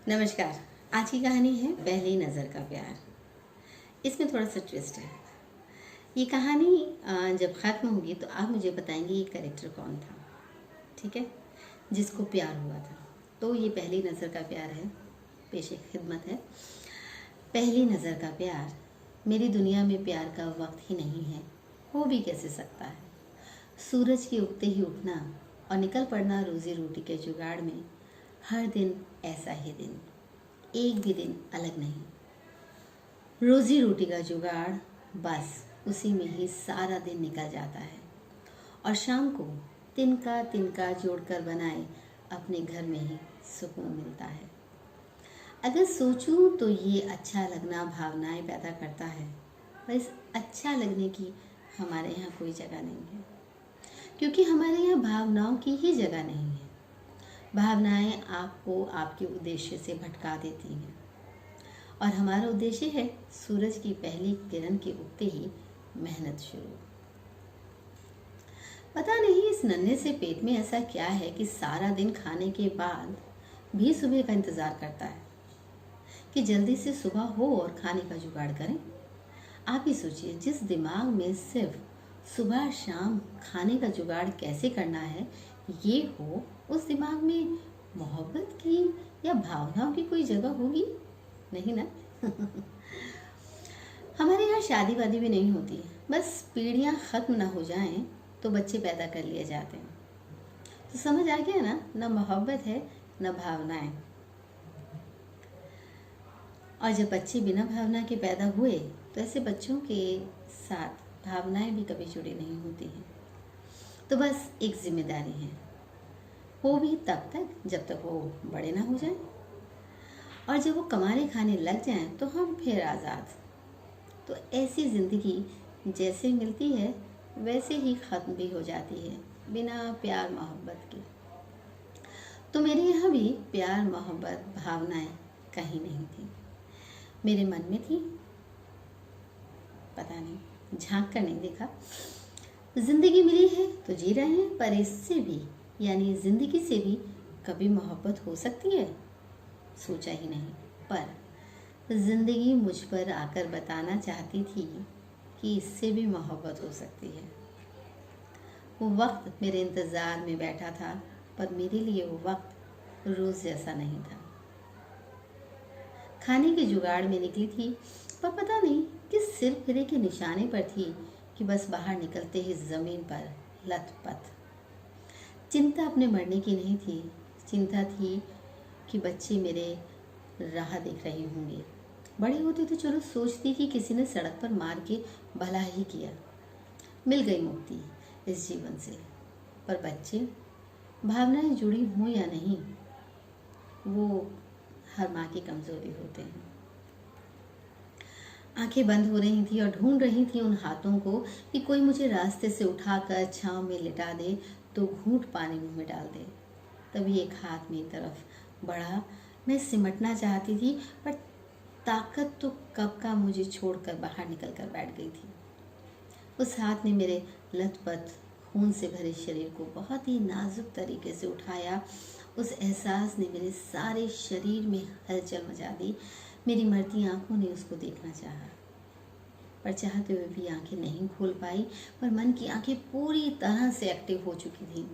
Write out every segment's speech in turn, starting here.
नमस्कार। आज की कहानी है पहली नज़र का प्यार। इसमें थोड़ा सा ट्विस्ट है। ये कहानी जब ख़त्म होगी तो आप मुझे बताएंगे ये कैरेक्टर कौन था, ठीक है, जिसको प्यार हुआ था। तो ये पहली नज़र का प्यार है, पेशे खिदमत है। पहली नज़र का प्यार। मेरी दुनिया में प्यार का वक्त ही नहीं है, हो भी कैसे सकता है। सूरज के उगते ही उठना और निकल पड़ना रोज़ी रोटी के जुगाड़ में। हर दिन ऐसा ही दिन, एक भी दिन अलग नहीं। रोजी रोटी का जुगाड़, बस उसी में ही सारा दिन निकल जाता है। और शाम को तिनका तिनका जोड़कर बनाए अपने घर में ही सुकून मिलता है। अगर सोचूं तो ये अच्छा लगना भावनाएं पैदा करता है, पर इस अच्छा लगने की हमारे यहाँ कोई जगह नहीं है, क्योंकि हमारे यहाँ भावनाओं की ही जगह नहीं है। भावनाएं आपको आपके उद्देश्य से भटका देती हैं, और हमारा उद्देश्य है सूरज की पहली किरण के उगते ही मेहनत शुरू। पता नहीं इस नन्हे से पेट में ऐसा क्या है कि सारा दिन खाने के बाद भी सुबह का इंतजार करता है कि जल्दी से सुबह हो और खाने का जुगाड़ करें। आप ही सोचिए, जिस दिमाग में सिर्फ सुबह शाम खाने का जुगाड़ कैसे करना है ये हो, उस दिमाग में मोहब्बत की या भावनाओं की कोई जगह होगी नहीं ना। हमारे यहाँ शादी वादी भी नहीं होती, बस पीढ़ियाँ ख़त्म ना हो जाएं तो बच्चे पैदा कर लिए जाते हैं। तो समझ आ गया ना, ना मोहब्बत है ना भावनाएं। और जब बच्चे बिना भावना के पैदा हुए तो ऐसे बच्चों के साथ भावनाएं भी कभी जुड़ी नहीं होती हैं। तो बस एक जिम्मेदारी है, वो भी तब तक जब तक वो बड़े ना हो जाएं, और जब वो कमाने खाने लग जाएं तो हम फिर आज़ाद। तो ऐसी ज़िंदगी जैसे मिलती है वैसे ही ख़त्म भी हो जाती है, बिना प्यार मोहब्बत के। तो मेरे यहाँ भी प्यार मोहब्बत भावनाएं कहीं नहीं थी, मेरे मन में थी, पता नहीं, झांक कर नहीं देखा। जिंदगी मिली है तो जी रहे हैं, पर इससे भी यानी जिंदगी से भी कभी मोहब्बत हो सकती है, सोचा ही नहीं। पर जिंदगी मुझ पर आकर बताना चाहती थी कि इससे भी मोहब्बत हो सकती है। वो वक्त मेरे इंतज़ार में बैठा था, पर मेरे लिए वो वक्त रोज़ जैसा नहीं था। खाने के जुगाड़ में निकली थी, पर पता नहीं किस सिर फिरे के निशाने पर थी कि बस बाहर निकलते ही ज़मीन पर लथपथ। चिंता अपने मरने की नहीं थी, चिंता थी कि बच्चे मेरे राह देख रहे होंगे। बड़े होते तो चलो सोचती कि किसी ने सड़क पर मार के भला ही किया, मिल गई मुक्ति इस जीवन से। पर बच्चे, भावनाएं जुड़ी हों या नहीं, वो हर माँ की कमज़ोरी होते हैं। आंखें बंद हो रही थी और ढूंढ रही थी उन हाथों को कि कोई मुझे रास्ते से उठाकर छांव में लिटा दे तो घूंट पानी मुंह में डाल दे। तभी एक हाथ मेरी तरफ बढ़ा। मैं सिमटना चाहती थी, पर ताकत तो कब का मुझे छोड़कर बाहर निकल कर बैठ गई थी। उस हाथ ने मेरे लथपथ खून से भरे शरीर को बहुत ही नाजुक तरीके से उठाया। उस एहसास ने मेरे सारे शरीर में हलचल मचा दी। मेरी मरती आंखों ने उसको देखना चाहा, पर चाहते हुए भी आंखें नहीं खोल पाई। पर मन की आंखें पूरी तरह से एक्टिव हो चुकी थीं।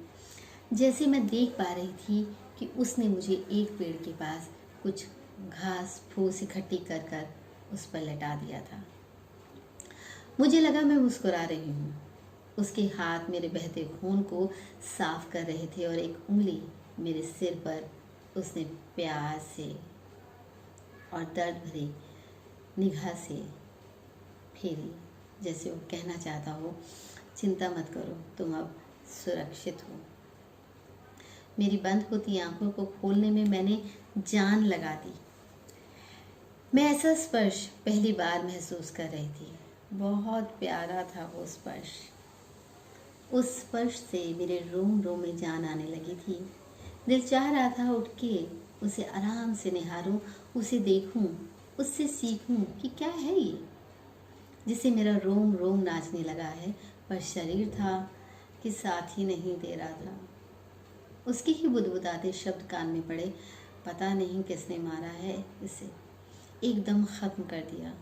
जैसे मैं देख पा रही थी कि उसने मुझे एक पेड़ के पास कुछ घास फूस इकट्ठी कर कर उस पर लटा दिया था। मुझे लगा मैं मुस्कुरा रही हूँ। उसके हाथ मेरे बहते खून को साफ कर रहे थे, और एक उंगली मेरे सिर पर उसने प्यार से और दर्द भरी निगाह से फेरी, जैसे वो कहना चाहता हो, चिंता मत करो, तुम अब सुरक्षित हो। मेरी बंद होती आंखों को खोलने में मैंने जान लगा दी। मैं ऐसा स्पर्श पहली बार महसूस कर रही थी। बहुत प्यारा था वो स्पर्श। उस स्पर्श से मेरे रोम रोम में जान आने लगी थी। दिल चाह रहा था उठ के उसे आराम से निहारूं, उसे देखूं, उससे सीखूं कि क्या है ये जिसे मेरा रोम रोम नाचने लगा है, पर शरीर था कि साथ ही नहीं दे रहा था। उसके ही बुदबुदाते शब्द कान में पड़े, पता नहीं किसने मारा है इसे, एकदम ख़त्म कर दिया।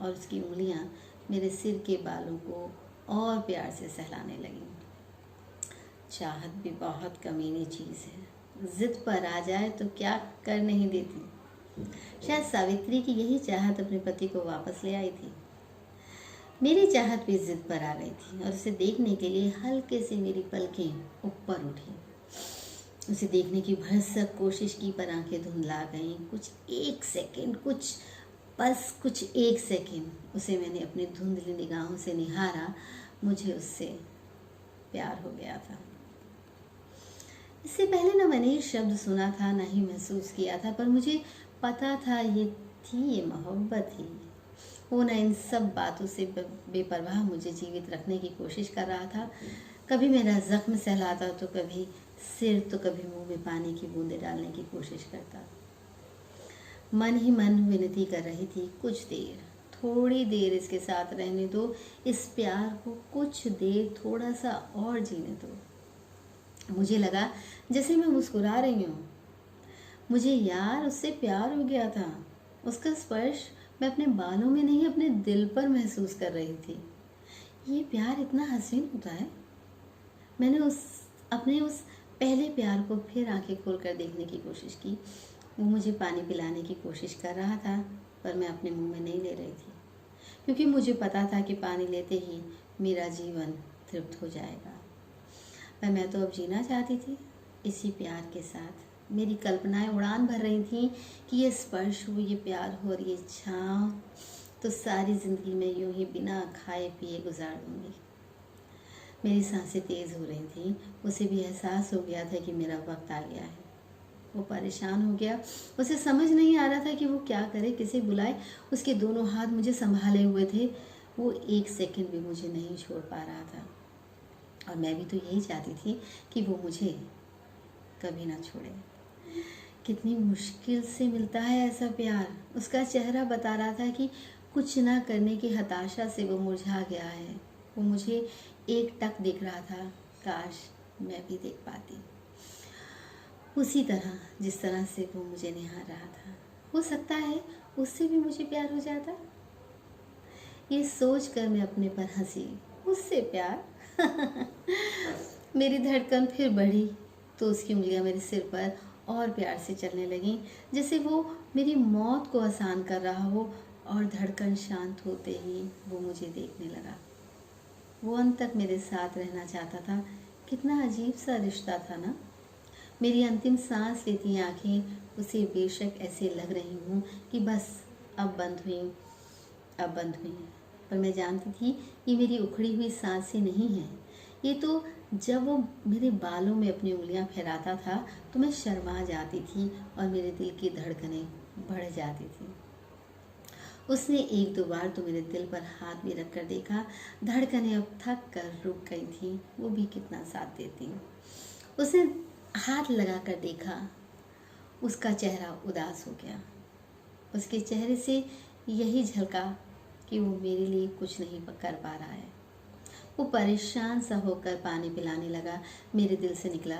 और उसकी उंगलियां मेरे सिर के बालों को और प्यार से सहलाने लगीं। चाहत भी बहुत कमीनी चीज़ है, जिद पर आ जाए तो क्या कर नहीं देती। शायद सावित्री की यही चाहत अपने पति को वापस ले आई थी। मेरी चाहत भी जिद पर आ गई थी और उसे देखने के लिए हल्के से मेरी पलकें ऊपर उठी। उसे देखने की भरसक कोशिश की पर आंखें धुंधला गईं। कुछ एक सेकंड उसे मैंने अपनी धुंधली निगाहों से निहारा। मुझे उससे प्यार हो गया था। इससे पहले ना मैंने ये शब्द सुना था, ना ही महसूस किया था, पर मुझे पता था ये मोहब्बत ही। वो ना इन सब बातों से बेपरवाह मुझे जीवित रखने की कोशिश कर रहा था। कभी मेरा जख्म सहलाता तो कभी सिर, तो कभी मुंह में पानी की बूंदें डालने की कोशिश करता। मन ही मन विनती कर रही थी, कुछ देर, थोड़ी देर इसके साथ रहने दो, इस प्यार को कुछ देर थोड़ा सा और जीने दो। मुझे लगा जैसे मैं मुस्कुरा रही हूँ। मुझे यार उससे प्यार हो गया था। उसका स्पर्श मैं अपने बालों में नहीं, अपने दिल पर महसूस कर रही थी। ये प्यार इतना हसीन होता है। मैंने अपने उस पहले प्यार को फिर आंखें खोलकर देखने की कोशिश की। वो मुझे पानी पिलाने की कोशिश कर रहा था, पर मैं अपने मुंह में नहीं ले रही थी, क्योंकि मुझे पता था कि पानी लेते ही मेरा जीवन तृप्त हो जाएगा। पर मैं तो अब जीना चाहती थी इसी प्यार के साथ। मेरी कल्पनाएं उड़ान भर रही थीं कि ये स्पर्श हो, ये प्यार हो और ये छाँव, तो सारी ज़िंदगी में यूं ही बिना खाए पिए गुजार दूंगी। मेरी सांसें तेज़ हो रही थीं। उसे भी एहसास हो गया था कि मेरा वक्त आ गया है। वो परेशान हो गया। उसे समझ नहीं आ रहा था कि वो क्या करे, किसे बुलाए। उसके दोनों हाथ मुझे संभाले हुए थे। वो एक सेकंड भी मुझे नहीं छोड़ पा रहा था, और मैं भी तो यही चाहती थी कि वो मुझे कभी ना छोड़े। कितनी मुश्किल से मिलता है ऐसा प्यार। उसका चेहरा बता रहा था कि कुछ ना करने की हताशा से वो मुरझा गया है। वो मुझे एक टक देख रहा था। काश मैं भी देख पाती, उसी तरह जिस तरह से वो मुझे निहार रहा था। हो सकता है उससे भी मुझे प्यार हो जाता। ये सोच कर मैं अपने पर हंसी। उससे प्यार? मेरी धड़कन फिर बढ़ी तो उसकी उंगलियां मेरे सिर पर और प्यार से चलने लगीं, जैसे वो मेरी मौत को आसान कर रहा हो। और धड़कन शांत होते ही वो मुझे देखने लगा। वो अंत तक मेरे साथ रहना चाहता था। कितना अजीब सा रिश्ता था ना। मेरी अंतिम सांस लेती आंखें उसे बेशक ऐसे लग रही हूँ कि बस अब बंद हुई। पर मैं जानती थी ये मेरी उखड़ी हुई सांसें नहीं हैं। ये तो जब वो मेरे बालों में अपनी उंगलियां फैलाता था तो मैं शर्मा जाती थी और मेरे दिल की धड़कनें बढ़ जाती थी। उसने एक दो बार तो मेरे दिल पर हाथ भी रख कर देखा। धड़कनें अब थक कर रुक गई थी। वो भी कितना साथ देती। उसने हाथ लगा कर देखा। उसका चेहरा उदास हो गया। उसके चेहरे से यही झलका कि वो मेरे लिए कुछ नहीं कर पा रहा है। वो परेशान सा होकर पानी पिलाने लगा। मेरे दिल से निकला,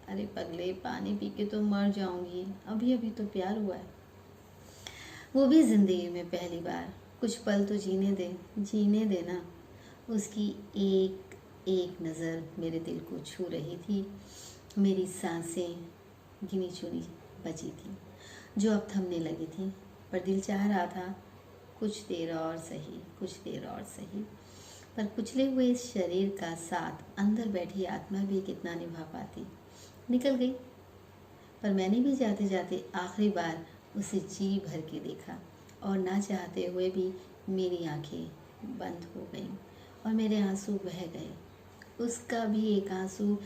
अरे पगले, पानी पी के तो मर जाऊंगी, अभी अभी तो प्यार हुआ है। वो भी जिंदगी में पहली बार। कुछ पल तो जीने दे ना। उसकी एक एक नज़र मेरे दिल को छू रही थी। मेरी सांसें गिनी चुनी बची थी जो अब थमने लगी थी, पर दिल चाह रहा था कुछ देर और सही। पर कुचले हुए इस शरीर का साथ अंदर बैठी आत्मा भी कितना निभा पाती। निकल गई। पर मैंने भी जाते जाते आखिरी बार उसे जी भर के देखा, और ना चाहते हुए भी मेरी आंखें बंद हो गईं और मेरे आंसू बह गए। उसका भी एक आंसू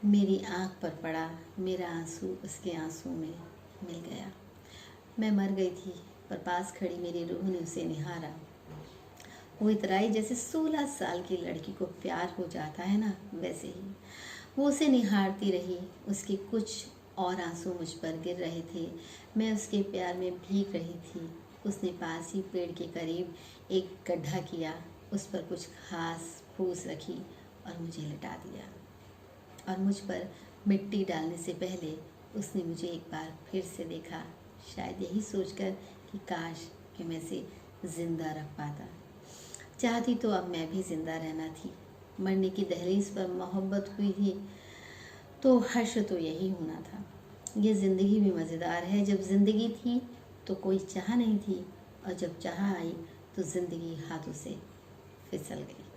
मेरी आंख पर पड़ा। मेरा आंसू उसके आंसू में मिल गया। मैं मर गई थी, पर पास खड़ी मेरी रूह ने उसे निहारा। वो इतराई जैसे 16 साल की लड़की को प्यार हो जाता है ना, वैसे ही वो उसे निहारती रही। उसके कुछ और आंसू मुझ पर गिर रहे थे। मैं उसके प्यार में भीग रही थी। उसने पास ही पेड़ के करीब एक गड्ढा किया, उस पर कुछ घास फूस रखी और मुझे लिटा दिया। और मुझ पर मिट्टी डालने से पहले उसने मुझे एक बार फिर से देखा, शायद यही सोचकर कि काश कि मैं इसे ज़िंदा रख पाता। चाहती तो अब मैं भी ज़िंदा रहना थी। मरने की दहलीज पर मोहब्बत हुई थी तो हर्ष तो यही होना था। ये ज़िंदगी भी मज़ेदार है। जब ज़िंदगी थी तो कोई चाह नहीं थी, और जब चाह आई तो ज़िंदगी हाथों से फिसल गई।